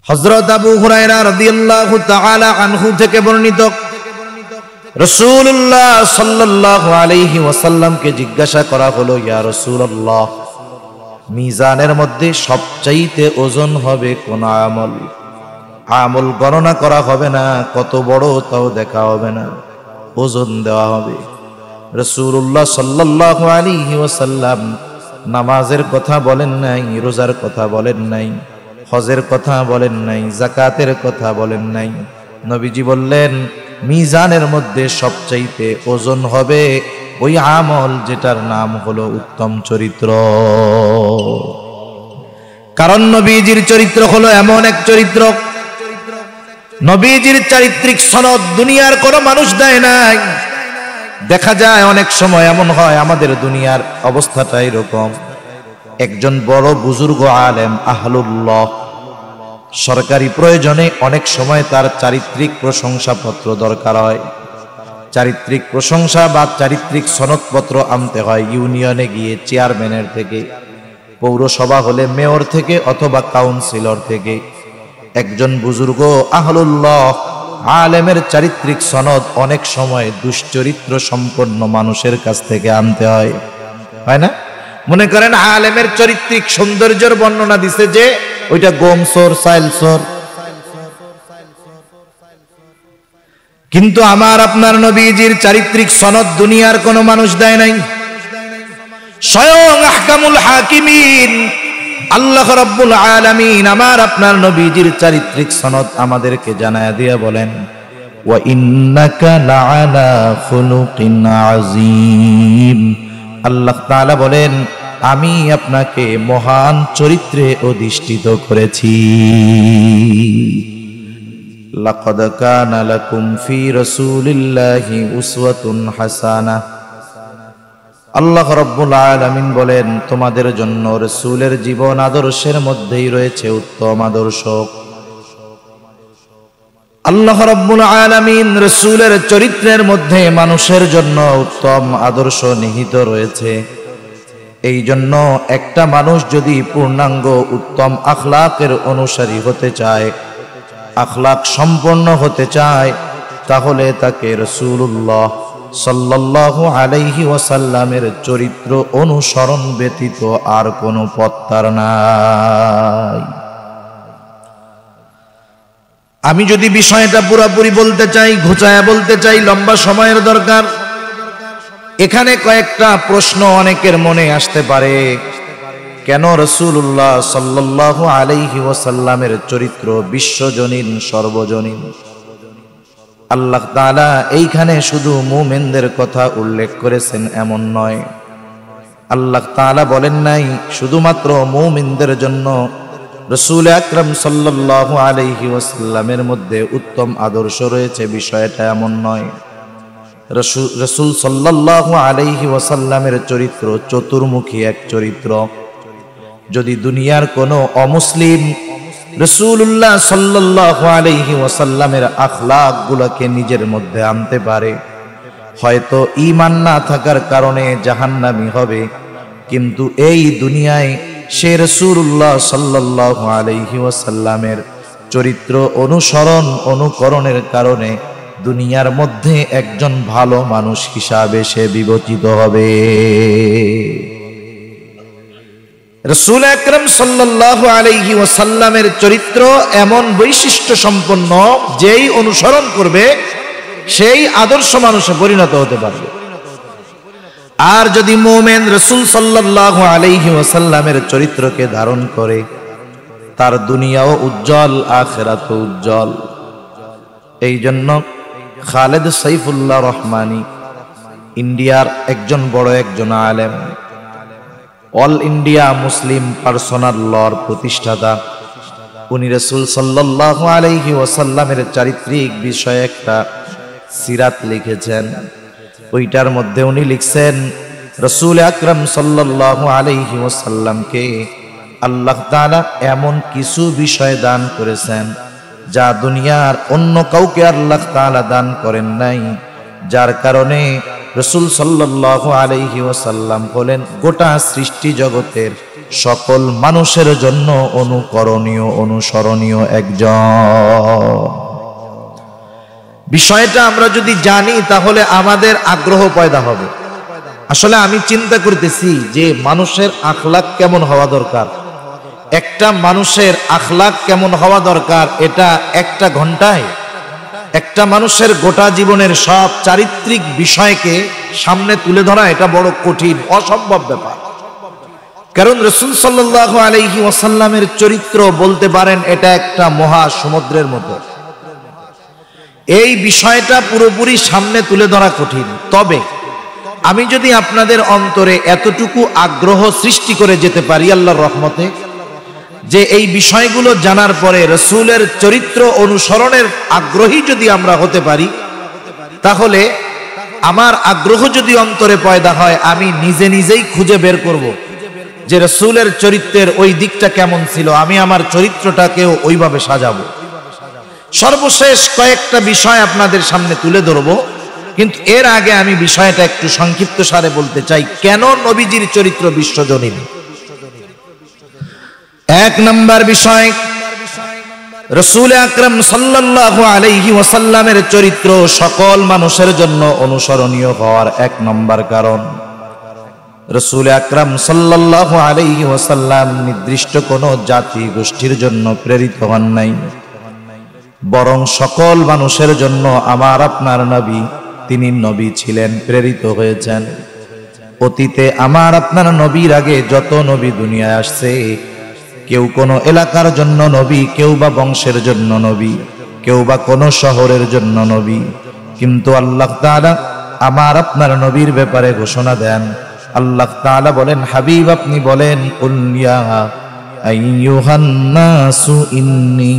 হযরত আবু হুরায়রা রাদিয়াল্লাহু তাআলা আনহু থেকে বর্ণিত, রাসূলুল্লাহ সাল্লাল্লাহু আলাইহি ওয়াসাল্লামকে জিজ্ঞাসা করা হলো, ইয়া রাসূলুল্লাহ, মিজানের মধ্যে সবচাইতে ওজন হবে কোন আমল? আমল গণনা করা হবে না, কত বড় তাও দেখা হবে না, ওজন দেওয়া হবে। রাসূলুল্লাহ সাল্লাল্লাহু আলাইহি ওয়াসাল্লাম নামাজের কথা বলেন নাই, রোজার কথা বলেন নাই, হজের কথা বলেন নাই, যাকাতের কথা বলেন নাই। নবীজি বললেন, মিজানের মধ্যে সবচাইতে ওজন হবে ওই আমল যেটার নাম হলো উত্তম চরিত্র। কারণ নবীজির চরিত্র হলো এমন এক চরিত্র, নবীজির চারিত্রিক সনদ দুনিয়ার কোনো মানুষ দেয় নাই। দেখা যায় অনেক সময় এমন হয়, আমাদের দুনিয়ার অবস্থাটা এরকম, একজন বড় বুজুর্গ আলেম আহলুল্লাহ সরকারি প্রয়োজনে অনেক সময় তার চারিত্রিক প্রশংসাপত্র দরকার হয়। চারিত্রিক প্রশংসা বা চারিত্রিক সনদপত্র আনতে হয় ইউনিয়নে গিয়ে, চেয়ারম্যানের থেকে, পৌরসভা হলে মেয়র থেকে অথবা কাউন্সিলর থেকে। একজন বুজুর্গ আহলুল্লাহ আলেমের চারিত্রিক সনদ অনেক সময় দুশ্চরিত্র সম্পন্ন মানুষের কাছ থেকে আনতে হয়, হয় না? মনে করেন আলেমের চারিত্রিক সৌন্দর্যের বর্ণনা দিছে যে ওইটা গোমসোর সাইলসোর, কিন্তু আমার আপনার নবীজির চারিত্রিক সনদ দুনিয়ার কোনো মানুষ দেয় নাই। স্বয়ং আহকামুল হাকিমিন আল্লাহ রাব্বুল আলামিন আমার আপনার নবীজির চারিত্রিক সনদ আমাদেরকে জানায়া দিয়া বলেন, ওয়া ইন্নাকা লাআলা খুলুকিন আযীম। আল্লাহ তাআলা বলেন, আমি আপনাকে মহান চরিত্রে অধিষ্ঠিত করেছি। লাকাদ কানা লাকুম ফি রাসূলিল্লাহি উসওয়াতুন হাসানাহ। আল্লাহ রাব্বুল আলামিন বলেন, তোমাদের জন্য রাসূলের জীবন আদর্শের মধ্যেই রয়েছে উত্তম আদর্শ। আল্লাহ রাব্বুল আলামিন রাসূলের চরিত্রের মধ্যে মানুষের জন্য উত্তম আদর্শ নিহিত রয়েছে। এই জন্য একটা মানুষ যদি পূর্ণাঙ্গ উত্তম আখলাকের অনুসারী হতে চায়, আখলাক সম্পন্ন হতে চায়, তাহলে তাকে রাসূলুল্লাহ সাল্লাল্লাহু আলাইহি ওয়াসাল্লামের চরিত্র অনুসরণ ব্যতীত আর কোনো পথ তার নাই। আমি যদি বিষয়টা পুরোপুরি বলতে চাই, ঘুচায়া বলতে চাই, লম্বা সময়ের দরকার। এখানে কয়েকটা প্রশ্ন অনেকের মনে আসতে পারে, কেন রাসূলুল্লাহ সাল্লাল্লাহু আলাইহি ওয়াসাল্লামের চরিত্র বিশ্বজনীন, সর্বজনীন? আল্লাহ তাআলা এইখানে শুধু মুমিনদের কথা উল্লেখ করেছেন এমন নয়। আল্লাহ তাআলা বলেন নাই শুধুমাত্র মুমিনদের জন্য রাসূল আকরাম সাল্লাল্লাহু আলাইহি ওয়াসাল্লামের মধ্যে উত্তম আদর্শ রয়েছে, বিষয়টা এমন নয়। রাসূল সাল্লাল্লাহু আলাইহি ওয়াসাল্লামের চরিত্র চতুর্মুখী এক চরিত্র। যদি দুনিয়ার কোনো অমুসলিম রাসূলুল্লাহ সাল্লাল্লাহু আলাইহি ওয়াসাল্লামের আখলাকগুলোকে নিজের মধ্যে আনতে পারে, হয়তো ঈমান না থাকার কারণে জাহান্নামী হবে, কিন্তু এই দুনিয়ায় সে রাসূলুল্লাহ সাল্লাল্লাহু আলাইহি ওয়াসাল্লামের চরিত্র অনুসরণ অনুকরণের কারণে দুনিয়ার মধ্যে একজন ভালো মানুষ হিসাবে সে বিবেচিত হবে। রাসূল আকরাম সাল্লাল্লাহু আলাইহি ওয়াসাল্লামের চরিত্র এমন বৈশিষ্ট্য সম্পন্ন, যেই অনুসরণ করবে সেই আদর্শ মানুষে পরিণত হতে পারবে। আর যদি মুমিন রাসূল সাল্লাল্লাহু আলাইহি ওয়াসাল্লামের চরিত্রকে ধারণ করে, তার দুনিয়াও উজ্জ্বল, আখিরাতও উজ্জ্বল। এই জন্য খালেদ সাইফুল্লাহ রহমানী ইন্ডিয়ার একজন আলেম, অল ইন্ডিয়া মুসলিম পার্সোনাল লর প্রতিষ্ঠাতা, উনি রাসূল সাল্লাল্লাহু আলাইহি ওয়াসাল্লামের চারিত্রিক বিষয়ে একটা সিরাত লিখেছেন। ওইটার মধ্যে উনি লিখছেন, রাসূল আকরাম সাল্লাল্লাহু আলাইহি ওয়াসাল্লামকে আল্লাহ তাআলা এমন কিছু বিষয় দান করেছেন যা দুনিয়ার অন্য কাউকে আল্লাহ তাআলা দান করেন নাই, যার কারণে রাসূল সাল্লাল্লাহু আলাইহি ওয়াসাল্লাম হলেন গোটা সৃষ্টি জগতের সকল মানুষের জন্য অনুকরণীয় অনুসরণীয় একজন। বিষয়টা আমরা যদি জানি তাহলে আমাদের আগ্রহ পয়দা হবে। আসলে আমি চিন্তা করতেছি যে মানুষের আখলাক কেমন হওয়া দরকার, একটা মানুষের আখলাক কেমন হওয়া দরকার, এটা একটা ঘন্টায় একটা মানুষের গোটা জীবনের সব চারিত্রিক বিষয়কে সামনে তুলে ধরা এটা বড় কঠিন, অসম্ভব ব্যাপার। কারণ রাসূল সাল্লাল্লাহু আলাইহি ওয়াসাল্লামের চরিত্র বলতে পারেন এটা একটা মহা সমুদ্রের মতো। এই বিষয়টা পুরোপুরি সামনে তুলে ধরা কঠিন। তবে আমি যদি আপনাদের অন্তরে এতটুকু আগ্রহ সৃষ্টি করে যেতে পারি আল্লাহর রহমতে, যে এই বিষয়গুলো জানার পরে রাসূলের চরিত্র অনুসরণের আগ্রহী যদি আমরা হতে পারি, তাহলে আমার আগ্রহ যদি অন্তরে পয়দা হয়, আমি নিজে নিজেই খুঁজে বের করব যে রাসূলের চরিত্রের ওই দিকটা কেমন ছিল, আমি আমার চরিত্রটাকেও ওইভাবে সাজাবো। সর্বশেষ কয়েকটা বিষয় আপনাদের সামনে তুলে ধরবো, কিন্তু এর আগে আমি বিষয়টা একটু সংক্ষিপ্ত সারে বলতে চাই, কেন নবীজির চরিত্র বিশ্বজনীন। এক নাম্বার বিষয়, রাসূল আকরাম সাল্লাল্লাহু আলাইহি ওয়াসাল্লামের চরিত্র সকল মানুষের জন্য অনুসরণীয় হওয়ার এক নাম্বার কারণ, রাসূল আকরাম সাল্লাল্লাহু আলাইহি ওয়াসাল্লাম নির্দিষ্ট কোনো জাতি গোষ্ঠীর জন্য প্রেরিত হন নাই, বরং সকল মানুষের জন্য আমার আপনার নবী, তিনি নবী ছিলেন, প্রেরিত হয়েছেন। অতীতে আমার আপনার নবীর আগে যত নবী দুনিয়ায় আসছে, কেউ কোনো এলাকার জন্য নবী, কেউ বা বংশের জন্য নবী, কেউ বা কোনো শহরের জন্য নবী, কিন্তু আল্লাহ তাআলা আমার আপনার নবীর ব্যাপারে ঘোষণা দেন। আল্লাহ তাআলা বলেন, হাবিব আপনি বলেন, কুল ইয়া আইয়ুহান নাসু ইন্নী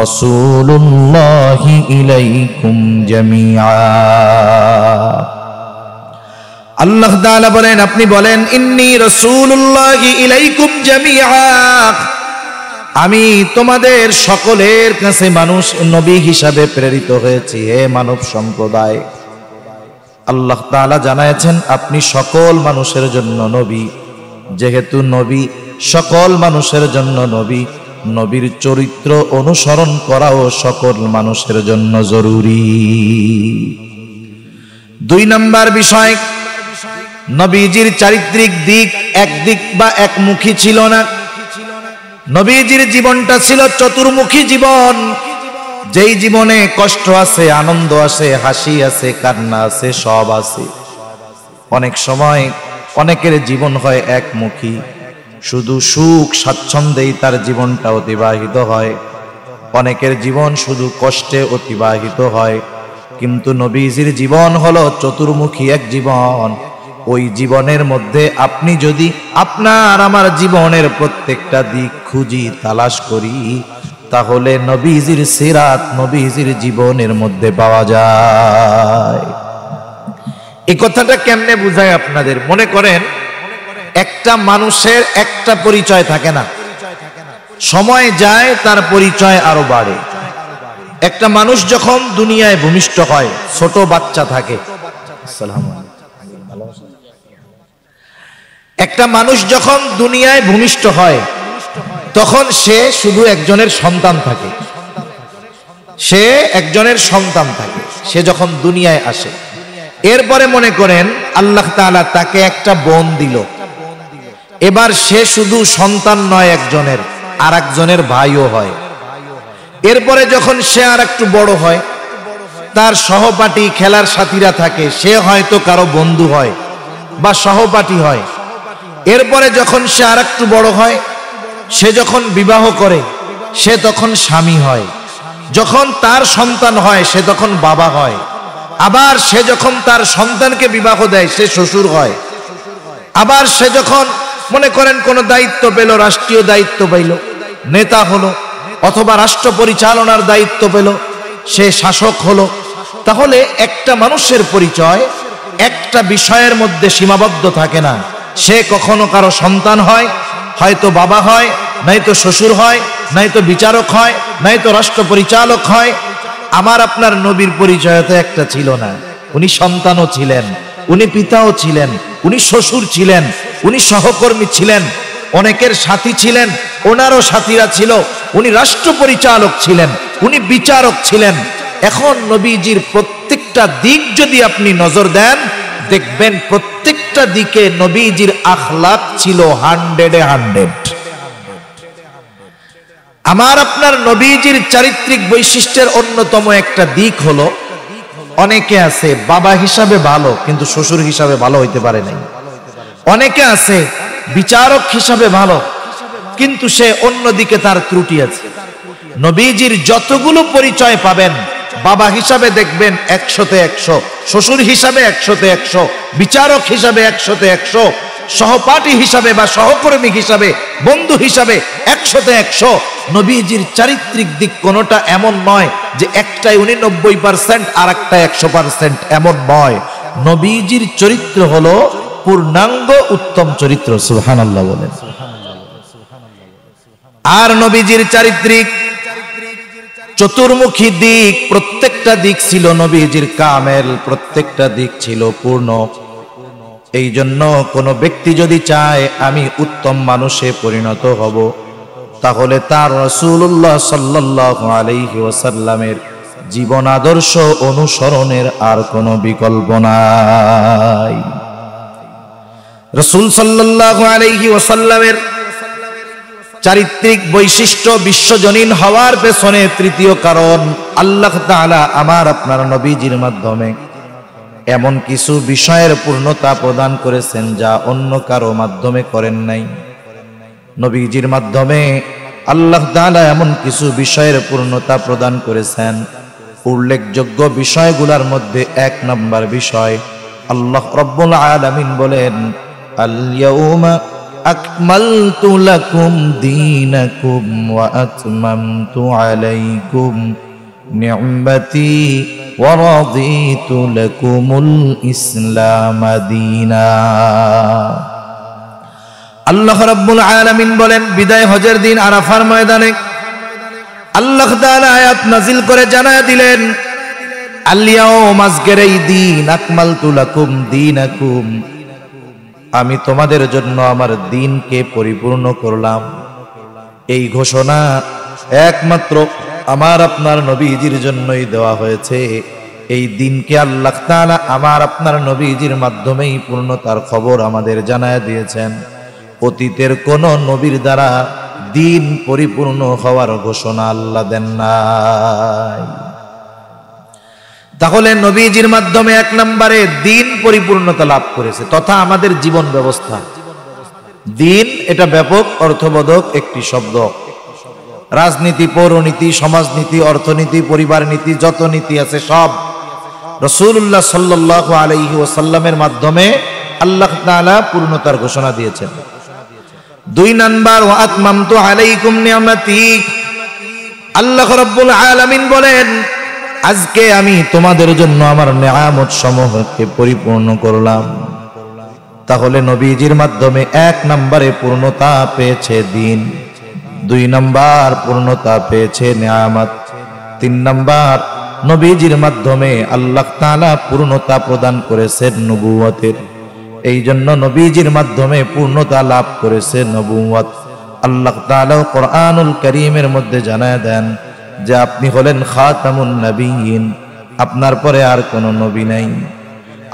রাসূলুল্লাহি ইলাইকুম জামিআ। আল্লাহ তাআলা বলেন, আপনি বলেন, ইন্নী রাসূলুল্লাহি ইলাইকুম জামিআ, আমি তোমাদের সকলের কাছে মানুষ নবী হিসাবে প্রেরিত হয়েছি, হে মানব সম্প্রদায়। আল্লাহ তাআলা জানাচ্ছেন আপনি সকল মানুষের জন্য নবী। যেহেতু নবী সকল মানুষের জন্য নবী, নবীর চরিত্র অনুসরণ করাও সকল মানুষের জন্য জরুরি। দুই নাম্বার বিষয়, নবীজির চারিত্রিক দিক একদিক বা একমুখী ছিল না। নবীজির জীবনটা ছিল চতুর্মুখী জীবন, যেই জীবনে কষ্ট আছে, আনন্দ আছে, হাসি আছে, কান্না আছে, সব আছে। অনেক সময় অনেকের জীবন হয় একমুখী, শুধু সুখ স্বাচ্ছন্দ্যেই তার জীবনটা অতিবাহিত হয়। অনেকের জীবন শুধু কষ্টে অতিবাহিত হয়, কিন্তু নবীজির জীবন হলো চতুর্মুখী এক জীবন। ওই জীবনের মধ্যে আপনি যদি আপনার আমার জীবনের প্রত্যেকটা দিক খুঁজি, তালাশ করি, তাহলে নবীজির সিরাত নবীজির জীবনের মধ্যে পাওয়া যায়। এই কথাটা কেমনে বুঝায় আপনাদের? মনে করেন একটা মানুষের একটা পরিচয় থাকে না, সময় যায় তার পরিচয় আরো বাড়ে। একটা মানুষ যখন দুনিয়ায় ভূমিষ্ঠ হয়, ছোট বাচ্চা থাকে, একটা মানুষ যখন দুনিয়ায় ভূমিষ্ঠ হয়, তখন সে শুধু একজনের সন্তান থাকে, সে একজনের সন্তান থাকে। সে যখন দুনিয়ায় আসে, এরপরে মনে করেন আল্লাহ তাআলা তাকে একটা বোন দিল। এবার সে শুধু সন্তান নয় একজনের, আর একজনের ভাইও হয়। এরপরে যখন সে আর একটু বড় হয়, তার সহপাঠী খেলার সাথীরা থাকে, সে হয়তো কারো বন্ধু হয় বা সহপাঠী হয়। এরপরে যখন সে আর একটু বড় হয়, সে যখন বিবাহ করে, সে তখন স্বামী হয়। যখন তার সন্তান হয়, সে তখন বাবা হয়। আবার সে যখন তার সন্তানকে বিবাহ দেয়, সে শ্বশুর হয়। আবার সে যখন মনে করেন কোন দায়িত্ব পেল, রাষ্ট্রীয় দায়িত্ব পেল, নেতা হলো, অথবা রাষ্ট্র পরিচালনার দায়িত্ব পেল, সে শাসক হলো। তাহলে একটা মানুষের পরিচয় একটা বিষয়ের মধ্যে সীমাবদ্ধ থাকে না। সে কখনো কারো সন্তান হয়, হয়তো বাবা হয়, নয়তো শ্বশুর হয়, নয়তো বিচারক হয়, নয়তো রাষ্ট্র পরিচালক হয়। আমার আপনার নবীর পরিচয় তো একটা ছিল না। উনি সন্তানও ছিলেন, উনি পিতাও ছিলেন, উনি শ্বশুর ছিলেন, উনি সহকর্মী ছিলেন, অনেকের সাথী ছিলেন, ওনারও সাথীরা ছিল, উনি রাষ্ট্র পরিচালক ছিলেন, উনি বিচারক ছিলেন। এখন নবীজির প্রত্যেকটা দিক যদি আপনি নজর দেন, দেখবেন প্রত্যেকটা দিকে নবীজির আখলাক ছিল 100-এ 100। আমার আপনার নবীজির চারিত্রিক বৈশিষ্ট্যের অন্যতম একটা দিক হলো, অনেকে আছে বাবা হিসাবে ভালো কিন্তু শ্বশুর হিসাবে ভালো হইতে পারে নাই। অনেকে আছে বিচারক হিসাবে ভালো কিন্তু সে অন্যদিকে তার ত্রুটি আছে। নবীজির যতগুলো পরিচয় পাবেন, বাবা হিসাবে দেখবেন 100-তে 100, শ্বশুর হিসাবে 100-তে 100, বিচারক হিসাবে 100-তে 100, সহপাঠী হিসাবে বা সহকর্মী হিসাবে, বন্ধু হিসাবে 100-তে 100। নবীজির চারিত্রিক দিক কোনোটা এমন নয় যে একটাই উনি 90% আর একটা 100%, এমন নয়। নবীজির চরিত্র হলো পূর্ণাঙ্গ উত্তম চরিত্র। সুবহানাল্লাহ বলেন। আর নবীজির চারিত্রিক চতুর্মুখী দিক, প্রত্যেকটা দিক ছিল নবীজির কামেল, প্রত্যেকটা দিক ছিল পূর্ণ। এই জন্য কোনো ব্যক্তি যদি চায় আমি উত্তম মানুষে পরিণত হব, তাহলে তার রাসূলুল্লাহ সাল্লাল্লাহু আলাইহি ওয়াসাল্লামের জীবন আদর্শ অনুসরণের আর কোনো বিকল্প নাই। রাসূল সাল্লাল্লাহু আলাইহি ওয়াসাল্লামের চারিত্রিক বৈশিষ্ট্য বিশ্বজনীন হওয়ার পেছনে তৃতীয় কারণ, আল্লাহ তাআলা আমার আপনার নবীজির মাধ্যমে এমন কিছু বিষয়ের পূর্ণতা প্রদান করেছেন যা অন্য কারো মাধ্যমে করেন নাই। নবীজির মাধ্যমে আল্লাহ তাআলা এমন কিছু বিষয়ের পূর্ণতা প্রদান করেছেন। উল্লেখযোগ্য বিষয়গুলোর মধ্যে 1 নম্বর বিষয়, আল্লাহ রাব্বুল আলামিন বলেন, আল ইয়াউমা আকমালতু লাকুম দীনাকুম ওয়া আতমামতু আলাইকুম নি'মাতি ওয়া রাদিতু লাকুমুল ইসলাম দীনা। আল্লাহ রাব্বুল আলামিন বলেন, বিদায় হজের দিন আরাফার ময়দানে আল্লাহ তাআলা আয়াত নাজিল করে জানায়া দিলেন, আল ইয়াউম, আজকের এই দিন, আকমালতু লাকুম দীনাকুম, আমি তোমাদের জন্য আমার দ্বীনকে পরিপূর্ণ করলাম। এই ঘোষণা একমাত্র আমার আপনার নবীজির জন্যই দেওয়া হয়েছে। এই দিনকে আল্লাহ তাআলা আমার আপনার নবীজির মাধ্যমেই পূর্ণতার খবর আমাদের জানায় দিয়েছেন। অতীতের কোন নবীর দ্বারা দিন পরিপূর্ণ হওয়ার ঘোষণা আল্লাহ দেন নাই। তাহলে নবীজির মাধ্যমে 1 নম্বরে দিন পরিপূর্ণতা লাভ করেছে, তথা আমাদের জীবন ব্যবস্থা। দিন এটা ব্যাপক অর্থবোধক একটি শব্দ। রাজনীতি, পৌরনীতি, সমাজনীতি, অর্থনীতি, পরিবার নীতি, যত নীতি আছে সব রাসূলুল্লাহ সাল্লাল্লাহু আলাইহি ওয়াসাল্লামের মাধ্যমে আল্লাহ তাআলা পূর্ণতার ঘোষণা দিয়েছেন। 2 নম্বর, ওয়া আতমামতু আলাইকুম নি'মাতি, আল্লাহ রাব্বুল আলামিন বলেন, আজকে আমি তোমাদের জন্য আমার নিয়ামত সমূহকে পরিপূর্ণ করলাম। তাহলে নবীজির মাধ্যমে 1 নম্বরে পূর্ণতা পেয়েছে দিন, 2 নম্বর পূর্ণতা পেয়েছে নিয়ামত, 3 নম্বর নবীজির মাধ্যমে আল্লাহ তাআলা পূর্ণতা প্রদান করেছেন নবুয়তের। এই জন্য নবীজির মাধ্যমে পূর্ণতা লাভ করেছে নবুয়ত। আল্লাহ তাআলা কোরআনুল কারীমের মধ্যে জানায় দেন যে আপনি হলেন খাতামুন নবিয়্যিন, আপনার পরে আর কোনো নবী নাই।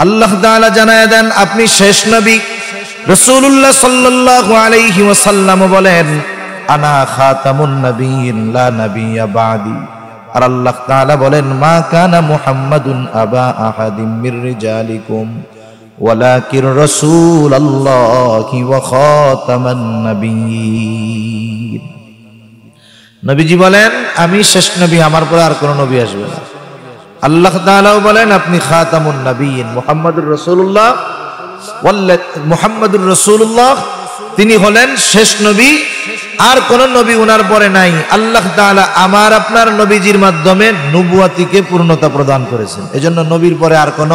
আল্লাহ তাআলা জানায় দেন আপনি শেষ নবী। রাসূলুল্লাহ সাল্লাল্লাহু আলাইহি ওয়াসাল্লাম বলেন, আনা খাতামুন নবিয়্যিন লা নাবিয়্যা বাদি। আর আল্লাহ তাআলা বলেন, মা কানা মুহাম্মাদুন আবা আহাদিম মির রিজালিকুম ওয়ালাকিন রাসূলুল্লাহি ওয়া খাতামান নবিয়্যিন। নবীজি বলেন আমি শেষ নবী, আমার পরে আর কোনো নবী আসবে না। আল্লাহ তাআলাও বলেন আপনি খাতামুন নবিয়্যিন, মুহাম্মাদুর রাসূলুল্লাহ তিনি হলেন শেষ নবী, আর কোন নবী ওনার পরে নাই। আল্লাহ তাআলা আমার আপনার নবীজির মাধ্যমে নবুয়তিকে পূর্ণতা প্রদান করেছেন। এজন্য নবীর পরে আর কোন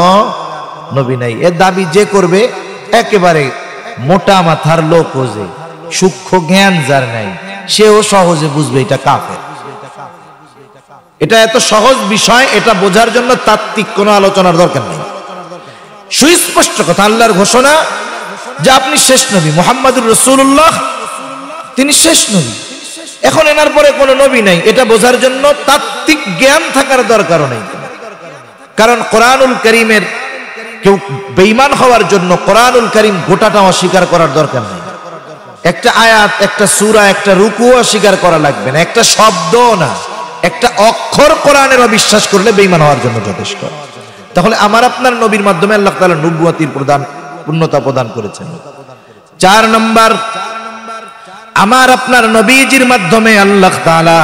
নবী নাই। এর দাবি যে করবে একেবারে মোটা মাথার লোক, যে সূক্ষ্ম জ্ঞান যার নাই, সেও সহজে বুঝবে এটা কাফের। এটা এত সহজ বিষয়, এটা বোঝার জন্য তাত্ত্বিক কোনো আলোচনার দরকার নেই। সুস্পষ্ট কথা, আল্লাহর ঘোষণা যে আপনি শেষ নবী, মুহাম্মাদুর রাসূলুল্লাহ তিনি শেষ নবী। এখন এনার পরে কোনো নবী নাই, এটা বোঝার জন্য তাত্ত্বিক জ্ঞান থাকার দরকার নেই। কারণ কোরআনুল কারীমের কেউ বেঈমান হওয়ার জন্য কোরআনুল কারীম গোটাটা অস্বীকার করার দরকার নেই। একটা আয়াত, একটা সূরা, একটা রুকু অস্বীকার করা লাগবে না, একটা শব্দ না, একটা অক্ষর কোরআনের অবিশ্বাস করলে বেঈমান হওয়ার জন্য যথেষ্ট। তাহলে আমার আপনার নবীর মাধ্যমে আল্লাহ তাআলা নবুয়তির পূর্ণতা প্রদান করেছেন। 4 নম্বর, আমার আপনার নবীজির মাধ্যমে আল্লাহ তাআলা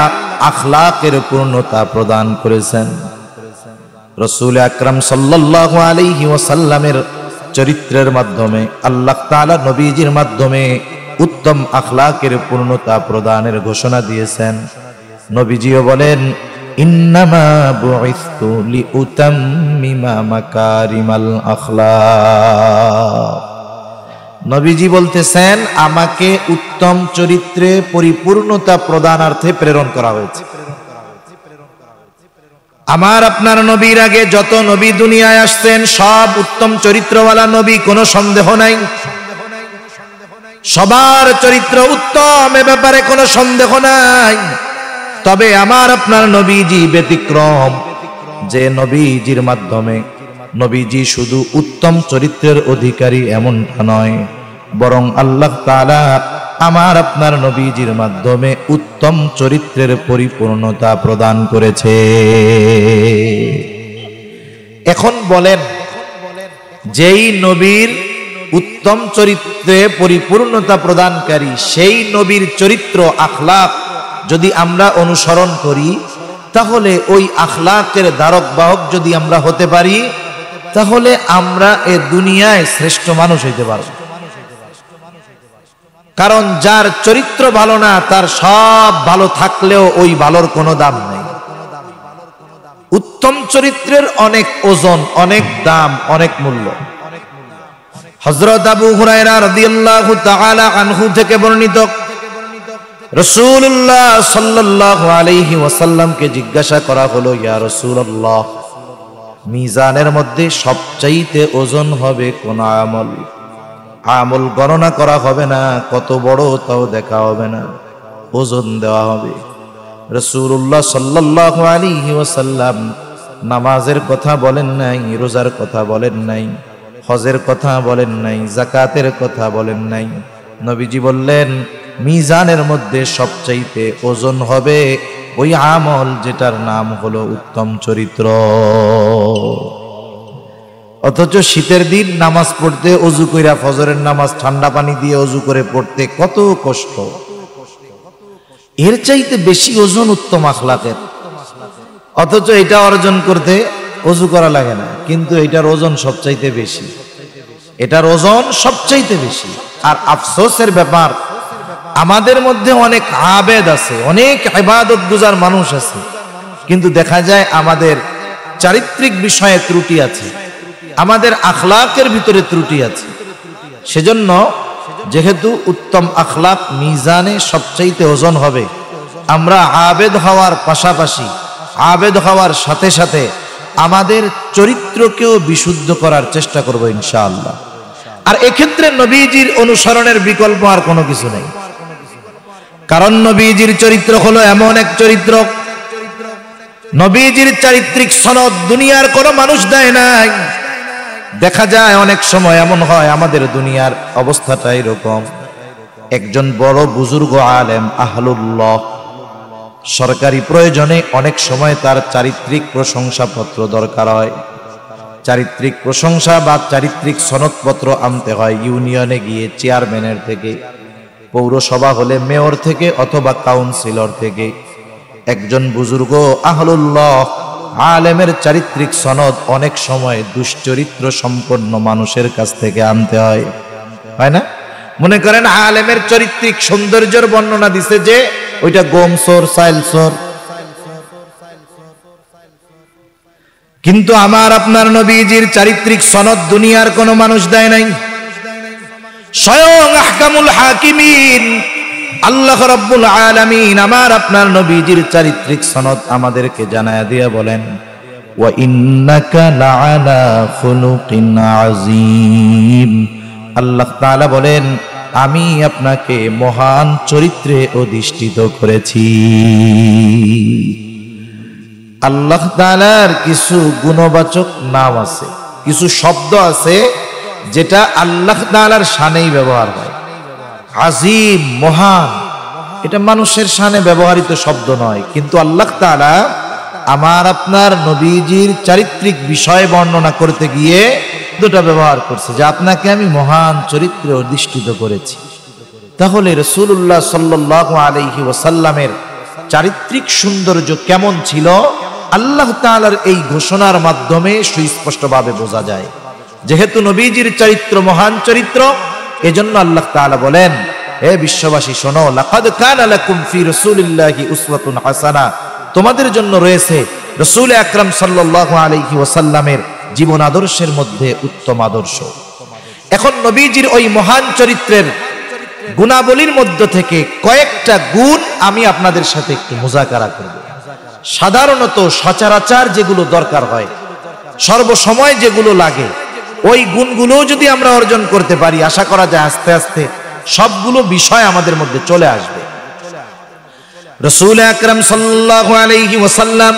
আখলাকের পূর্ণতা প্রদান করেছেন। রাসূল আকরাম সাল্লাল্লাহু আলাইহি ওয়াসাল্লামের চরিত্রের মাধ্যমে আল্লাহ তাআলা নবীজির মাধ্যমে উত্তম আখলাকের পূর্ণতা প্রদানের ঘোষণা দিয়েছেন। নবীজিও বলেন, ইন্নামা বুইসতু লিউতাম্মিমা মাকারিমাল আখলাক। নবীজি বলতেছেন, আমাকে উত্তম চরিত্রে পরিপূর্ণতা প্রদানার্থে প্রেরণ করা হয়েছে। আমার আপনার নবীর আগে যত নবী দুনিয়ায় আসছেন সব উত্তম চরিত্রওয়ালা নবী, কোনো সন্দেহ নাই। সবার চরিত্র উত্তম, এ ব্যাপারে কোনো সন্দেহ নাই। তবে আমার আপনার নবীজি ব্যতিক্রম, যে নবীজির মাধ্যমে নবীজি শুধু উত্তম চরিত্রের অধিকারী এমনটা নয়, বরং আল্লাহ তাআলা আমার আপনার নবীজির মাধ্যমে উত্তম চরিত্রের পরিপূর্ণতা প্রদান করেছে। এখন বলেন, যেই নবীর উত্তম চরিত্রে পরিপূর্ণতা প্রদানকারী সেই নবীর চরিত্র আখলাক যদি আমরা অনুসরণ করি, তাহলে ওই আখলাকের ধারক বাহক যদি আমরা হতে পারি, তাহলে আমরা এ দুনিয়ায় শ্রেষ্ঠ মানুষ হইতে পারব। কারণ যার চরিত্র ভালো না, তার সব ভালো থাকলেও ওই ভালোর কোনো দাম নেই। উত্তম চরিত্রের অনেক ওজন, অনেক দাম, অনেক মূল্য। হযরত আবু হুরায়রা রাদিয়াল্লাহু তাআলা আনহু থেকে বর্ণিত, রাসূলুল্লাহ সাল্লাল্লাহু আলাইহি ওয়াসাল্লামকে জিজ্ঞাসা করা হলো, ইয়া রাসূলুল্লাহ, মিজানের মধ্যে সবচাইতে ওজন হবে কোন আমল? আমল গণনা করা হবে না, কত বড় তাও দেখা হবে না, ওজন দেওয়া হবে। রাসূলুল্লাহ সাল্লাল্লাহু আলাইহি ওয়াসাল্লাম নামাজের কথা বলেন নাই, রোজার কথা বলেন নাই, হজের কথা বলেন নাই, যাকাতের কথা বলেন নাই। নবীজি বললেন, মিজানের মধ্যে সবচাইতে ওজন হবে ওই আমল যেটার নাম হলো উত্তম চরিত্র। অথচ শীতের দিন নামাজ পড়তে অজু কইরা, ফজরের নামাজ ঠান্ডা পানি দিয়ে অজু করে পড়তে কত কষ্ট। এর চাইতে বেশি ওজন উত্তম আখলাকের। অথচ এটা অর্জন করতে অজু করা লাগে না, কিন্তু এটার ওজন সবচাইতে বেশি, এটার ওজন সবচাইতে বেশি। আর আফসোসের ব্যাপার, আমাদের মধ্যে অনেক আবেদ আছে, অনেক ইবাদত গুজার মানুষ আছে, কিন্তু দেখা যায় আমাদের চারিত্রিক বিষয়ে ত্রুটি আছে, আমাদের আখলাকের ভিতরে ত্রুটি আছে। সেজন্য যেহেতু উত্তম আখলাক মিজানে সবচাইতে ওজন হবে, আমরা আবেদ হওয়ার পাশাপাশি, আবেদ হওয়ার সাথে সাথে আমাদের চরিত্রকেও বিশুদ্ধ করার চেষ্টা করব ইনশাআল্লাহ। আর এক্ষেত্রে নবীজির অনুসরণের বিকল্প আর কোনো কিছু নেই। কারণ নবীজির চরিত্র হলো এমন এক চরিত্র, নবীজির চারিত্রিক সনদ দুনিয়ার কোনো মানুষ দেয় নাই। দেখা যায় অনেক সময় এমন হয়, আমাদের দুনিয়ার অবস্থাটা এরকম, একজন বড় বুজুর্গ আলেম আহলুল্লাহ সরকারি প্রয়োজনে অনেক সময় তার চারিত্রিক প্রশংসাপত্র দরকার হয়। চারিত্রিক প্রশংসা বা চারিত্রিক সনদপত্র আনতে হয় ইউনিয়নে গিয়ে, চেয়ারম্যানের থেকে, পৌরসভা হলে মেয়র থেকে অথবা কাউন্সিলর থেকে। একজন বুজুর্গ আহলুল্লাহ আলেমের চারিত্রিক সনদ অনেক সময় দুশ্চরিত্র সম্পন্ন মানুষের কাছ থেকে আনতে হয়, হয় না? মনে করেন আলেমের চারিত্রিক সৌন্দর্যের বর্ণনা দিছে যে ওইটা গোমসোর, সাইলসোর, কিন্তু আমার আপনার নবীজির চারিত্রিক সনদ দুনিয়ার কোনো মানুষ দেয় নাই। স্বয়ং আহকামুল হাকিমিন আল্লাহ রাব্বুল আলামিন আমার আপনার নবীজির চারিত্রিক সনদ আমাদেরকে জানায়া দিয়া বলেন, ওয়া ইন্নাকা লাআলা খুলুকিন আযীম। আল্লাহ তাআলা বলেন, আমি আপনাকে মহান চরিত্রে অধিষ্ঠিত করেছি। আল্লাহ তাআলার কিছু গুণবাচক নাম আছে, কিছু শব্দ আছে যেটা আল্লাহ তাআলার শানেই ব্যবহার হয়। আযীম, মহান, এটা মানুষের শানে ব্যবহৃত শব্দ নয়, কিন্তু আল্লাহ তাআলা আমার আপনার নবীজির চারিত্রিক বিষয় বর্ণনা করতে গিয়ে দুটো ব্যবহার করছে, যে আপনাকে আমি মহান চরিত্রে অধিষ্ঠিত করেছি। তাহলে রাসূলুল্লাহ সাল্লাল্লাহু আলাইহি ওয়াসাল্লামের চারিত্রিক সৌন্দর্য কেমন ছিল আল্লাহ তাআলার এই ঘোষণার মাধ্যমে সুস্পষ্টভাবে বোঝা যায়। যেহেতু নবীজির চরিত্র মহান চরিত্র, এজন্য আল্লাহ তাআলা বলেন, হে বিশ্ববাসী শোনো, লাকাদ কানা লাকুম ফি রাসূলিল্লাহি উসওয়াতুন হাসানা, তোমাদের জন্য রয়েছে রাসূল আকরাম সাল্লাল্লাহু আলাইহি ওয়াসাল্লামের জীবন আদর্শের মধ্যে উত্তম আদর্শ। এখন নবীজির ওই মহান চরিত্রের গুণাবলীর মধ্য থেকে কয়েকটা গুণ আমি আপনাদের সাথে একটু মুযাকারা করব। সাধারণত সচরাচর যেগুলো দরকার হয়, সর্বসময় যেগুলো লাগে, ওই গুণগুলো যদি আমরা অর্জন করতে পারি, আশা করা যায় আস্তে আস্তে সবগুলো বিষয় আমাদের মধ্যে চলে আসবে। রাসূল আকরাম সাল্লাল্লাহু আলাইহি ওয়াসাল্লাম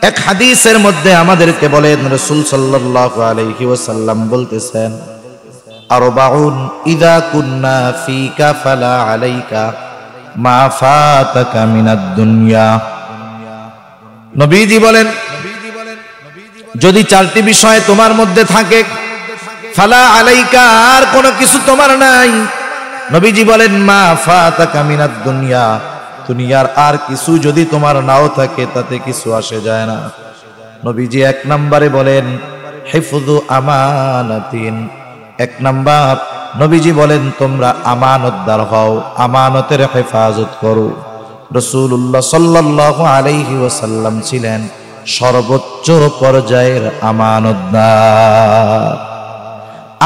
এক হাদিসের মধ্যে আমাদেরকে বলেন, রাসূল সাল্লাল্লাহু আলাইহি ওয়াসাল্লাম বলতেছেন, আরবাউন ইযা কুন্না ফিকা ফালা আলাইকা মা ফাতাকা মিনাদ দুনিয়া। নবীজি বলেন, যদি চারটি বিষয় তোমার মধ্যে থাকে, ফালা আলাইকা, আর কোনো কিছু তোমার নাই। নবীজি বলেন, মা ফাতাকা মিনাদ দুনিয়া, দুনিয়ার আর কিছু যদি তোমার নাও থাকে তাতে কিছু আসে যায় না। নবীজি এক নম্বরে বলেন, হিফযু আমানাতিন, এক নাম্বার নবীজি বলেন তোমরা আমানতদার হও, আমানতের হেফাজত করো। রাসূলুল্লাহ সাল্লাল্লাহু আলাইহি ওয়াসাল্লাম ছিলেন সর্বোচ্চ পর্যায়ের আমানতদার।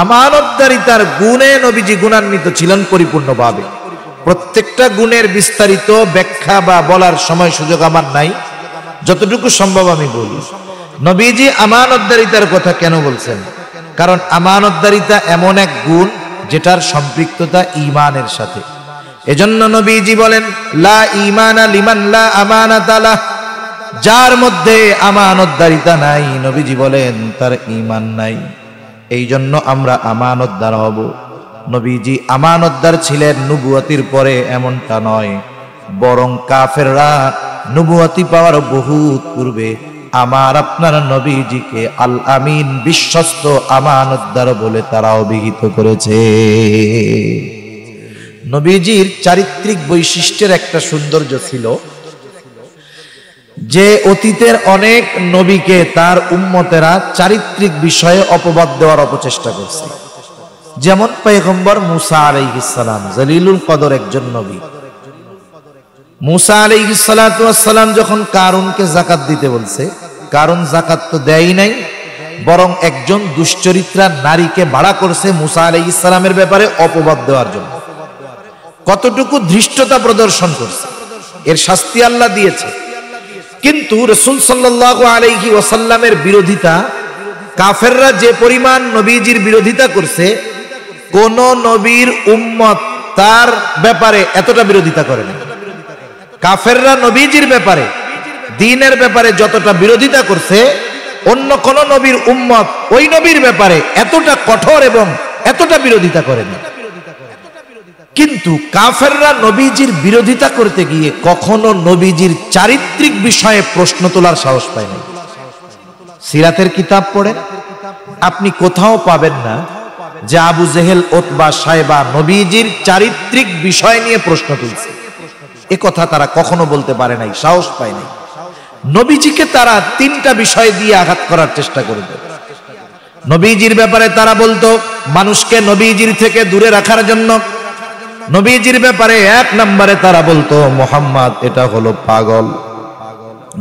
আমানতদারিতার গুণে নবীজি গুণান্বিত ছিলেন পরিপূর্ণভাবে। প্রত্যেকটা গুণের বিস্তারিত ব্যাখ্যা বা বলার সময় সুযোগ আমার নাই, যতটুকু সম্ভব আমি বলি। নবীজি আমানতদারিতার কথা কেন বলছেন? কারণ আমানতদারিতা এমন এক গুণ যেটার সম্পৃক্ততা ঈমানের সাথে। এজন্য নবীজি বলেন, লা ঈমানা লিমান লা আমানাতা লাহ, যার মধ্যে আমানতদারিতা নাই, নবীজি বলেন তার ঈমান নাই। এই জন্য আমরা আমানতদার হব। নবীজি আমানতদার ছিলেন নবুয়তির পরে এমনটা নয়, বরং কাফেররা নবুয়তি পাওয়ার বহুত পূর্বে আমার আপনার নবীজিকে আল আমিন, বিশ্বস্ত আমানতদার বলে তারা অভিহিত করেছে। নবীজির চারিত্রিক বৈশিষ্ট্যের একটা সৌন্দর্য ছিল যে অতীতের অনেক নবীকে তার উম্মতেরা চারিত্রিক বিষয়ে অপবাদ দেওয়ার অপচেষ্টা করছে। যেমন পয়গম্বর মুসা আলাইহিস সালাম, জলিলুল কদর একজন নবী। মুসা আলাইহিস সালাতু ওয়াস সালাম যখন কারুনকে যাকাত দিতে বলছে, কারণ যাকাত তো দেয়ই নাই, বরং একজন দুশ্চরিত্রা নারীকে ভাড়া করছে মুসা আলাইহিস সালামের ব্যাপারে অপবাদ দেওয়ার জন্য। কতটুকু ধৃষ্টতা প্রদর্শন করছে, এর শাস্তি আল্লাহ দিয়েছে। কিন্তু রাসূল সাল্লাল্লাহু আলাইহি ওয়াসাল্লামের বিরোধিতা, কাফেররা যে পরিমাণ নবীজির বিরোধিতা করছে, কোন নবীর উম্মত তার ব্যাপারে এতটা বিরোধিতা করেনি। কাফেররা নবীজির ব্যাপারে, দ্বীনের ব্যাপারে যতটা বিরোধিতা করছে, অন্য কোন নবীর উম্মত ওই নবীর ব্যাপারে এতটা কঠোর এবং এতটা বিরোধিতা করেনি। কিন্তু কাফেররা নবীজির বিরোধিতা করতে গিয়ে কখনো নবীজির চারিত্রিক বিষয়ে প্রশ্ন তোলার সাহস পায় না। সিরাতের কিতাব পড়েন, আপনি কোথাও পাবেন না যে আবু জেহেল, উতবা, সাইবা নবীজির চারিত্রিক বিষয় নিয়ে প্রশ্ন তুলছে। এ কথা তারা কখনো বলতে পারে নাই, সাহস পায় নাই। নবীজিকে তারা তিনটা বিষয় দিয়ে আঘাত করার চেষ্টা করবে। নবীজির ব্যাপারে তারা বলতো মানুষকে নবীজির থেকে দূরে রাখার জন্য। নবীজির ব্যাপারে এক নম্বরে তারা বলতো মুহাম্মদ এটা হলো পাগল,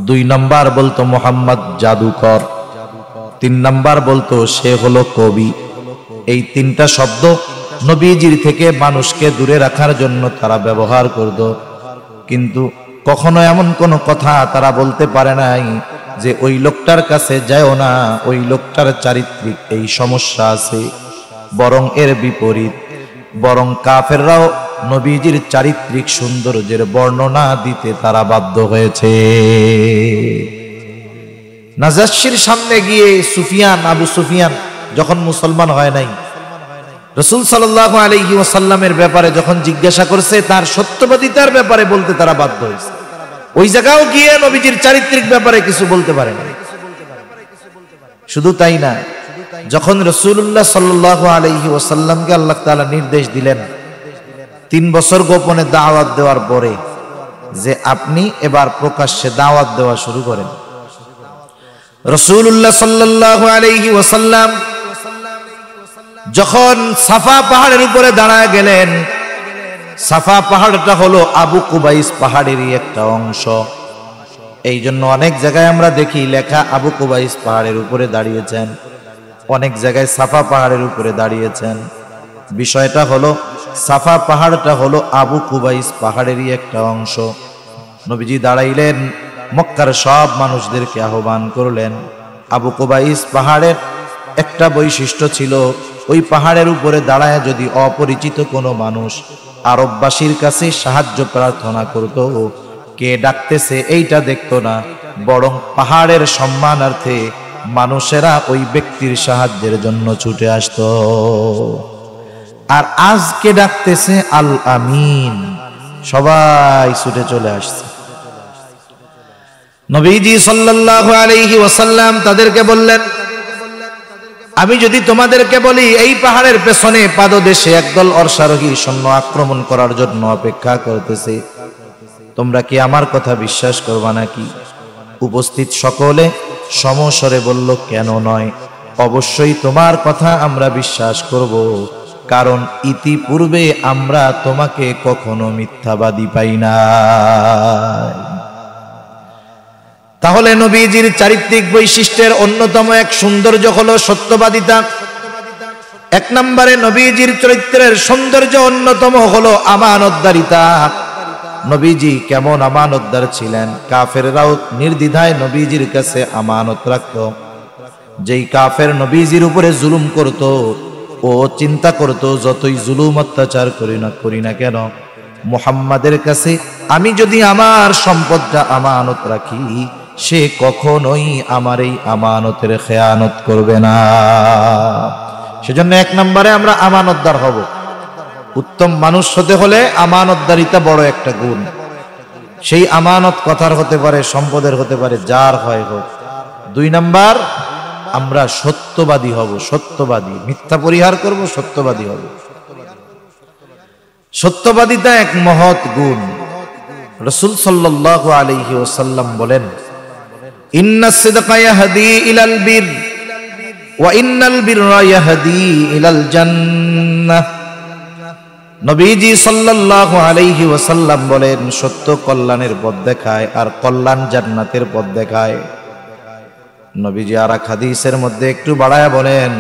দুই নাম্বার বলতো মুহাম্মদ জাদুকর, তিন নাম্বার বলতো সে হলো কবি। এই তিনটা শব্দ নবীজির থেকে মানুষকে দূরে রাখার জন্য তারা ব্যবহার করত। কিন্তু কখনো এমন কোন কথা তারা বলতে পারে নাই যে ওই লোকটার কাছে যাও না, ওই লোকটার চারিত্রিক এই সমস্যা আছে। বরং এর বিপরীত, বরং কাফেররাও নবীজির চারিত্রিক সৌন্দর্যের বর্ণনা দিতে তারা বাধ্য হয়েছে। নাজাশির সামনে গিয়ে আবু সুফিয়ান যখন মুসলমান হয় নাই, রাসূল সাল্লাল্লাহু আলাইহি ওয়াসাল্লামের ব্যাপারে যখন জিজ্ঞাসা করছে, তার সত্যবাদিতার ব্যাপারে বলতে তারা বাধ্য হয়েছে। ওই জায়গাও গিয়ে নবীজির চারিত্রিক ব্যাপারে কিছু বলতে পারে না। শুধু তাই না, যখন রাসূলুল্লাহ সাল্লাল্লাহু আলাইহি ওয়াসাল্লামকে আল্লাহ তাআলা নির্দেশ দিলেন 3 বছর গোপনে দাওয়াত দেওয়ার পরে যে আপনি এবার প্রকাশ্যে দাওয়াত দেওয়া শুরু করেন, রাসূলুল্লাহ সাল্লাল্লাহু আলাইহি ওয়াসাল্লাম যখন সাফা পাহাড়ের উপরে দাঁড়ায় গেলেন, সাফা পাহাড়টা হলো আবু কুবাইস পাহাড়েরই একটা অংশ। এই জন্য অনেক জায়গায় আমরা দেখি লেখা আবু কুবাইস পাহাড়ের উপরে দাঁড়িয়েছেন, অনেক জায়গায় সাফা পাহাড়ের উপরে দাঁড়িয়েছেন। বিষয়টা হলো সাফা পাহাড়টা হলো আবু কুবাইস পাহাড়েরই একটা অংশ। নবীজি দাঁড়াইলেন, মক্কার সব মানুষদেরকে আহ্বান করলেন। আবু কুবাইস পাহাড়ের একটা বৈশিষ্ট্য ছিল, ওই পাহাড়ের উপরে দাঁড়ায় যদি অপরিচিত কোনো মানুষ আরববাসীর কাছে সাহায্য প্রার্থনা করত, কে ডাকতেছে এইটা দেখতো না, বরং পাহাড়ের সম্মানার্থে মানুষেরা ওই ব্যক্তির সাহায্যের জন্য ছুটে আসতো। আর আজকে ডাকতেছে আল আমিন, সবাই ছুটে চলে আসছে। নবীজি সাল্লাল্লাহু আলাইহি ওয়াসাল্লাম তাদেরকে বললেন, আমি যদি তোমাদেরকে বলি এই পাহাড়ের পেছনে পাদদেশে একদল অশ্বারোহী সৈন্য আক্রমণ করার জন্য অপেক্ষা করতেছে, তোমরা কি আমার কথা বিশ্বাস করবা নাকি? উপস্থিত সকলে সমস্বরে বলল, কেন নয়, অবশ্যই তোমার কথা আমরা বিশ্বাস করব, কারণ ইতিপূর্বে আমরা তোমাকে কখনো মিথ্যাবাদী পাই না। তাহলে নবীজির চারিত্রিক বৈশিষ্ট্যের অন্যতম এক সৌন্দর্য হলো সত্যবাদিতা। 1 নম্বরে নবীজির চরিত্রের সৌন্দর্য অন্যতম হলো আমানতদারিতা। নবীজি কেমন আমানতদার ছিলেন, কাফেররাও নির্দ্বিধায় নবীজির কাছে আমানত রাখত। যেই কাফের নবীজির উপরে জুলুম করত, ও চিন্তা করত যতই জুলুম অত্যাচার করি না কেন, মুহাম্মাদের কাছে আমি যদি আমার সম্পদটা আমানত রাখি, সে কখনোই আমার এই আমানতের খেয়ানত করবে না। সেজন্য 1 নম্বরে আমরা আমানতদার হব। উত্তম মানুষ হতে হলে আমানতদারিতা বড় একটা গুণ। সেই আমানত কথার হতে পারে, সম্পদের হতে পারে, যার হয় হোক। 2 নম্বর, আমরা সত্যবাদী হব। সত্যবাদী, মিথ্যা পরিহার করব, সত্যবাদী হব। সত্যবাদিতা এক মহৎ গুণ। রাসূল সাল্লাল্লাহু আলাইহি ওয়াসাল্লাম বলেন, ইন্নাস সিদকা ইয়াহদি ইলাল বির ওয়া ইন্নাল বিররা ইয়াহদি ইলাল জান্নাহ। নবীজি সাল্লাল্লাহু আলাইহি ওয়াসাল্লাম বলেন, সত্য কল্যাণের পথ দেখায় আর কল্যাণ জান্নাতের পথ দেখায়। নবীজি আর এক হাদিসের মধ্যে একটু বাড়ায়া বলেন,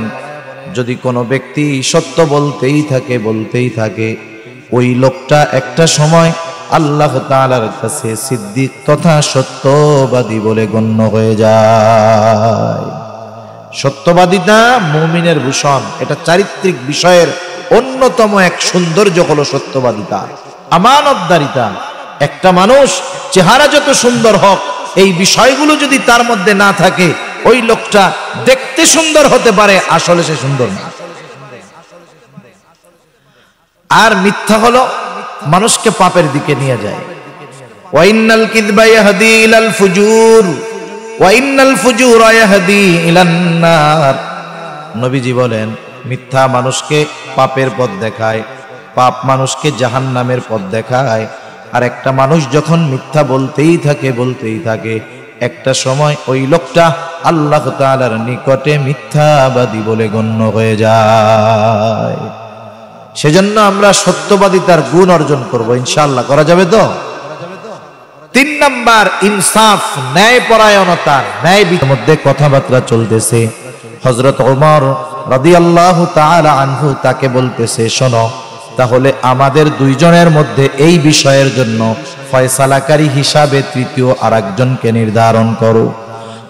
যদি কোনো ব্যক্তি সত্য বলতেই থাকে, ওই লোকটা একটা সময় আল্লাহ তাআলার কাছে সিদ্দিক তথা সত্যবাদী বলে গণ্য হয়ে যায়। সত্যবাদিতা মুমিনের ভূষণ। এটা চারিত্রিক বিষয়ের অন্যতম এক সৌন্দর্য হলো সত্যবাদিতা, আমানতদারিতা। একটা মানুষ চেহারা যত সুন্দর হোক, এই বিষয়গুলো যদি তার মধ্যে না থাকে, ওই লোকটা দেখতে সুন্দর হতে পারে, আসলে সে সুন্দর না। আর মিথ্যা হলো মানুষকে পাপের দিকে নিয়ে যায়। ওয়া ইন্নাল কিযবা ইয়াহদি ইলাল ফুজুর ওয়া ইন্নাল ফুজুরা ইয়াহদি ইলান নার। নবীজি বলেন, মিথ্যা মানুষকে পাপের পথ দেখায়, পাপ মানুষকে জাহান্নামের পথ দেখায়। আর একটা মানুষ যখন মিথ্যা বলতেই থাকে, একটা সময় ওই লোকটা আল্লাহ তাআলার নিকটে মিথ্যাবাদী বলে গণ্য হয়ে যায়। সেজন্য আমরা সত্যবাদিতার গুণ অর্জন করব, ইনশাআল্লাহ। করা যাবে তো? 3 নাম্বার, ইনসাফ, ন্যায়পরায়ণতা। ন্যায় মধ্যে কথাবার্তা চলতেছে। হযরত ওমর রাদিয়াল্লাহু তাআলা আনহু তাকে বলতেছে, শোনো, তাহলে আমাদের 2 জনের মধ্যে এই বিষয়ের জন্য ফয়সালাকারী হিসাবে তৃতীয় আরেকজনকে নির্ধারণ করো।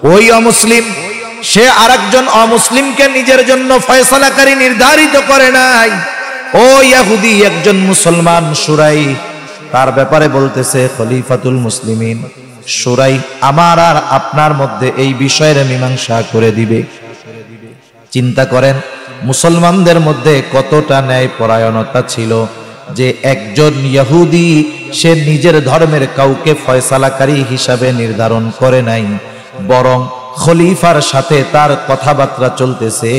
ওই অমুসলিম সে আরেকজন অমুসলিমকে নিজের জন্য ফয়সালাকারী নির্ধারিত করে নাই। ও ইহুদি একজন মুসলমান শুরাই তার ব্যাপারে বলতেছে খলিফাতুল মুসলিমিন, শুরাই আমার আর আপনার মধ্যে এই বিষয়ের মীমাংসা করে দিবে। চিন্তা করেন মুসলমানদের মধ্যে কতটা ন্যায় পরায়ণতা ছিল যে একজন ইহুদি সে নিজের ধর্মের কাউকে ফয়সালাকারী হিসাবে নির্ধারণ করে নাই, বরং খলিফার সাথে তার কথাবার্তা চলতেছে।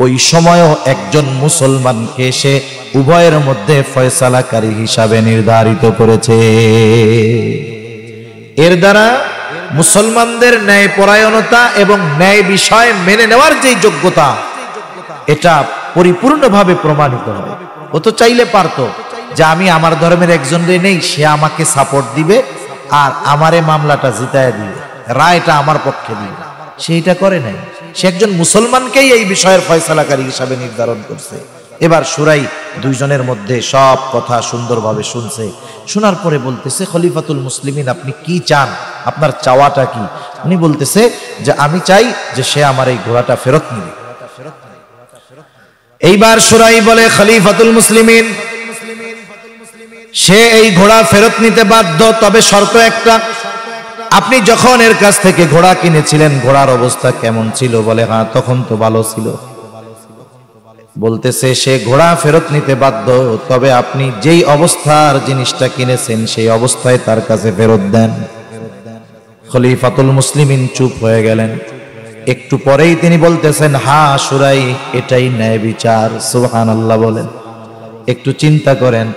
ওই সময়ও একজন মুসলমানকে সে উভয়ের মধ্যে ফয়সালাকারী হিসাবে নির্ধারিত করেছে। এর দ্বারা মুসলমানদের ন্যায় পরায়ণতা এবং ন্যায় বিষয় মেনে নেওয়ার যে যোগ্যতা এটা পরিপূর্ণভাবে প্রমাণিত হয়। ও তো চাইলে পারতো যে আমি আমার ধর্মের একজনরে নেই, সে আমাকে সাপোর্ট দিবে আর আমারে মামলাটা জিতায় দিবে, রায়টা আমার পক্ষে দিবে। সে এটা করে নাই, সে একজন মুসলমানকেই এই বিষয়ের ফয়সালাকারী হিসাবে নির্ধারণ করছে। এবার শুরাই দুইজনের মধ্যে সব কথা সুন্দরভাবে শুনছে। শোনার পরে বলতেছে খলিফাতুল মুসলিমিন আপনি কি চান, আপনার চাওয়াটা কি? উনি বলতেছে যে আমি চাই যে সে আমার এই ঘোড়াটা ফেরত নিবে। এইবার শুরাই বলে খলিফাতুল মুসলিমিন সে এই ঘোড়া ফেরত নিতে বাধ্য, তবে শর্ত একটা, আপনি যখন এর কাছ থেকে ঘোড়া কিনেছিলেন ঘোড়ার অবস্থা কেমন ছিল? বলে হ্যাঁ তখন তো ভালো ছিল। বলতেছে সে ঘোড়া ফেরত নিতে বাধ্য, তবে আপনি যেই অবস্থার জিনিসটা কিনেছেন সেই অবস্থায় তার কাছে ফেরত দেন। খলিফাতুল মুসলিমিন চুপ হয়ে গেলেন। একটু পরেই তিনি বলতেছেন হ্যাঁ শুরাই এটাই ন্যায় বিচার। সুবহানাল্লাহ বলেন। একটু চিন্তা করেন,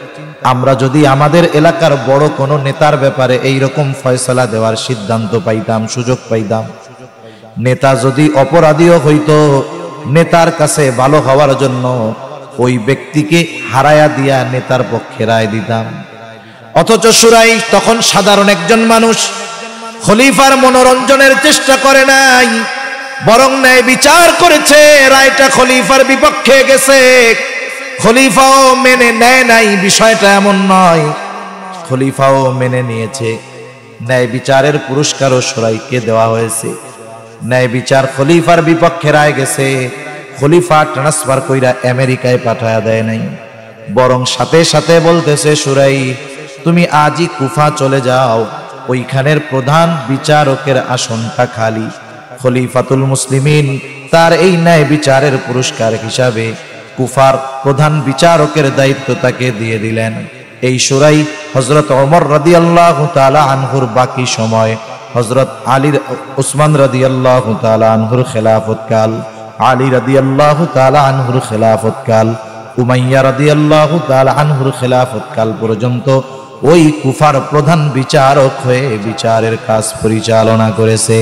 আমরা যদি আমাদের এলাকার বড় কোনো নেতার ব্যাপারে এইরকম ফয়সালা দেওয়ার সিদ্ধান্ত পাইতাম, সুযোগ পাইতাম, নেতা যদি অপরাধীও হইতো, নেতার কাছে ভালো হওয়ার জন্য ওই ব্যক্তিকে হারায়া দিয়া নেতার পক্ষে রায় দিতাম। অথচ শুরাই তখন সাধারণ একজন মানুষ, খলিফার মনোরঞ্জনের চেষ্টা করে নাই, বরং ন্যায় বিচার করেছে। রায়টা খলিফার বিপক্ষে গেছে, খলিফাও মেনে নেয় নাই, বিষয়টা এমন নয়, খলিফাও মেনে নিয়েছে। ন্যায় বিচারের পুরস্কারও শুরাইকে দেওয়া হয়েছে। ন্যায় বিচার খলিফার বিপক্ষে রায় গেছে, খলিফা ট্রান্সফার কইরা আমেরিকায় পাঠায়া দেয় নাই, বরং সাথে সাথে বলতেছে শুরাই তুমি আজই কুফা চলে যাও, ওইখানের প্রধান বিচারকের আসনটা খালি। খলিফাতুল মুসলিমিন তার এই ন্যায় বিচারের পুরস্কার হিসাবে কুফার প্রধান বিচারকের দায়িত্ব তাকে দিয়ে দিলেন। এই শুরাই হযরত ওমর রাদিয়াল্লাহু তাআলা আনহুর বাকি সময়, হযরত উসমান রাদিয়াল্লাহু তাআলা আনহুর খেলাফতকাল, আলী রাদিয়াল্লাহু তাআলা আনহুর খেলাফতকাল, উমাইয়া রাদিয়াল্লাহু তাআলা আনহুর খেলাফতকাল পর্যন্ত ওই কুফার প্রধান বিচারক হয়ে বিচারের কাজ পরিচালনা করেছে।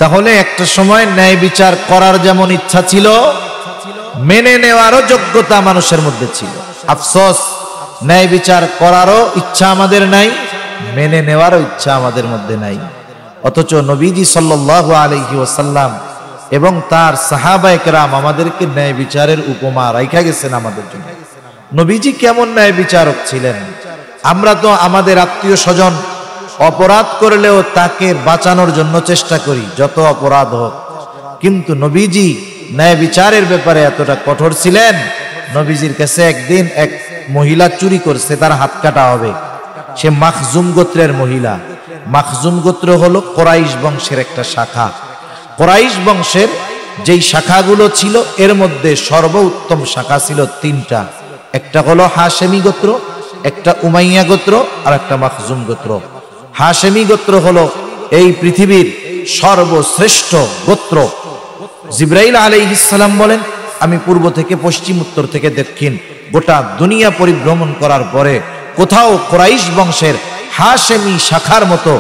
তাহলে একটা সময় ন্যায় বিচার করার যেমন ইচ্ছা ছিল, মেনে নেওয়ারও যোগ্যতা মানুষের মধ্যে ছিল। আফসোস ন্যায় বিচার করারও ইচ্ছা আমাদের নাই, মেনে নেওয়ারও ইচ্ছা আমাদের মধ্যে নাই। অথচ নবীজি সাল্লাল্লাহু আলাইহি ওয়াসাল্লাম এবং তার সাহাবায়ে কেরাম আমাদেরকে ন্যায় বিচারের উপমা রাইখা গেছেন আমাদের জন্য। নবীজি কেমন ন্যায় বিচারক ছিলেন। আমরা তো আমাদের আত্মীয় স্বজন অপরাধ করলেও তাকে বাঁচানোর জন্য চেষ্টা করি, যত অপরাধ হোক, কিন্তু নবীজি ন্যায় বিচারের ব্যাপারে এতটা কঠোর ছিলেন। নবীজির কাছে একদিন এক মহিলা চুরি করছে, তার হাত কাটা হবে। সে মাখজুম গোত্রের মহিলা। মাখজুম গোত্র হলো কুরাইশ বংশের একটা শাখা। কুরাইশ বংশের যেই শাখাগুলো ছিল এর মধ্যে সর্বোত্তম শাখা ছিল তিনটা। একটা হলো হাশেমি গোত্র, একটা উমাইয়া গোত্র, আর একটা মাখজুম গোত্র। হাশেমি গোত্র হলো এই পৃথিবীর সর্বশ্রেষ্ঠ গোত্র। জিবরাইল আলাইহিস সালাম বলেন আমি পূর্ব থেকে পশ্চিম, উত্তর থেকে দক্ষিণ গোটা দুনিয়া পরিভ্রমণ করার পরে কোথাও কুরাইশ বংশের হাশেমি শাখার মতো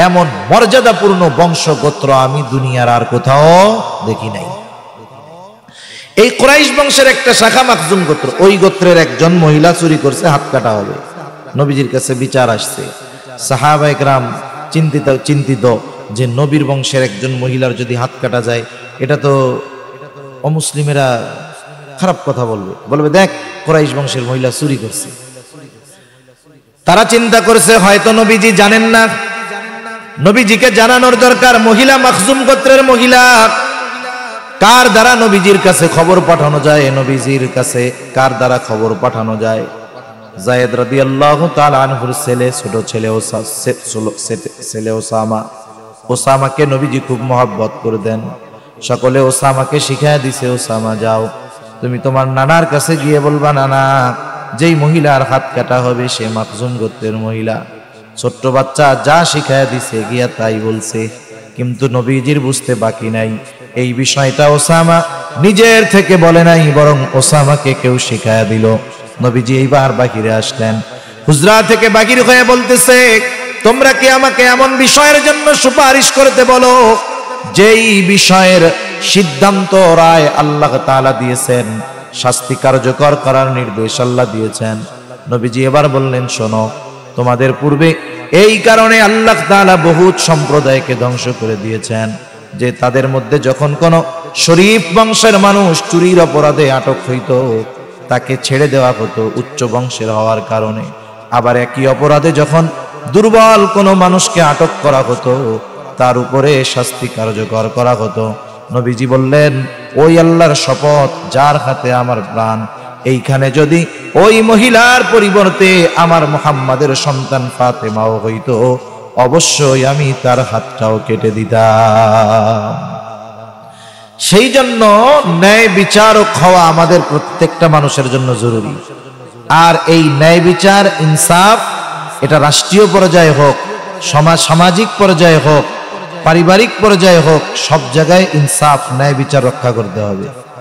এমন মর্যাদাপূর্ণ বংশ গোত্র আমি দুনিয়ার আর কোথাও দেখি নাই। এই কুরাইশ বংশের একটা শাখা মাখজুম গোত্র, ওই গোত্রের একজন মহিলা চুরি করছে, হাত কাটা হবে। নবীজির কাছে বিচার আসছে। সাহাবায়ে কেরাম চিন্তিত যে নবীর বংশের একজন মহিলার যদি হাত কাটা যায়, এটা তো অমুসলিমেরা খারাপ কথা বলবে দেখ কুরাইশ বংশের মহিলা চুরি করছে। তারা চিন্তা করছে হয়তো নবীজি জানেন না নবীজিকে জানানোর দরকার। মহিলা মাখজুম গোত্রের মহিলা, কার দ্বারা নবীজির কাছে খবর পাঠানো যায়? নবীজির কাছে কার দ্বারা খবর পাঠানো যায়? যায়েদ রাদিয়াল্লাহু তাআলা আনহুর ছেলে, ছোট ছেলে ওসামা। ওসামাকে নবীজি খুব মহব্বত করে দেন। সকলে ওসামাকে শিখায় দিছে, ওসামা যাও তুমি তোমার নানার কাছে গিয়ে বলবা, নানা যেই মহিলার হাত কাটা হবে সে মাখজুম গোত্রের মহিলা। ছোট্ট বাচ্চা যা শিখায় দিছে গিয়া তাই বলছে, কিন্তু নবীজির বুঝতে বাকি নাই। এই বিষয়টা ওসামা নিজের থেকে বলে নাই, বরং ওসামাকে কেউ শিখায় দিল। নবীজি এইবার বাহিরে আসলেন, হুজরা থেকে বাহির হয়ে বলতেছে, তোমরা কি আমাকে এমন বিষয়ের জন্য সুপারিশ করতে বলো যেই বিষয়ের সিদ্ধান্ত রায় আল্লাহ তাআলা দিয়েছেন, শাস্তি কার্যকর করার নির্দেশ আল্লাহ দিয়েছেন। নবীজি এবার বললেন, শোনো, তোমাদের পূর্বে এই কারণে আল্লাহ তাআলা বহুত সম্প্রদায়কে ধ্বংস করে দিয়েছেন যে তাদের মধ্যে যখন কোনো শরীফ বংশের মানুষ চুরির অপরাধে আটক হইত, তাকে ছেড়ে দেওয়া হতো উচ্চ বংশের হওয়ার কারণে। আবার একই অপরাধে যখন দুর্বল কোনো মানুষকে আটক করা হতো, তার উপরে শাস্তি কার্যকর করা হতো। নবীজি বললেন, ওই আল্লাহর শপথ যার হাতে আমার প্রাণ, এইখানে যদি ওই মহিলার পরিবর্তে আমার মুহাম্মাদের সন্তান ফাতেমাও হইতো, অবশ্যই আমি তার হাতটাও কেটে দিতাম। সেই জন্য ন্যায় বিচারক হওয়া আমাদের প্রত্যেকটা মানুষের জন্য জরুরি। আর এই ন্যায় বিচার, ইনসাফ, এটা রাষ্ট্রীয় পর্যায়ে হোক, সামাজিক পর্যায়ে হোক, পারিবারিক পর্যায়ে হোক, সব জায়গায় ইনসাফ, ন্যায় বিচার রক্ষা করতে হবে।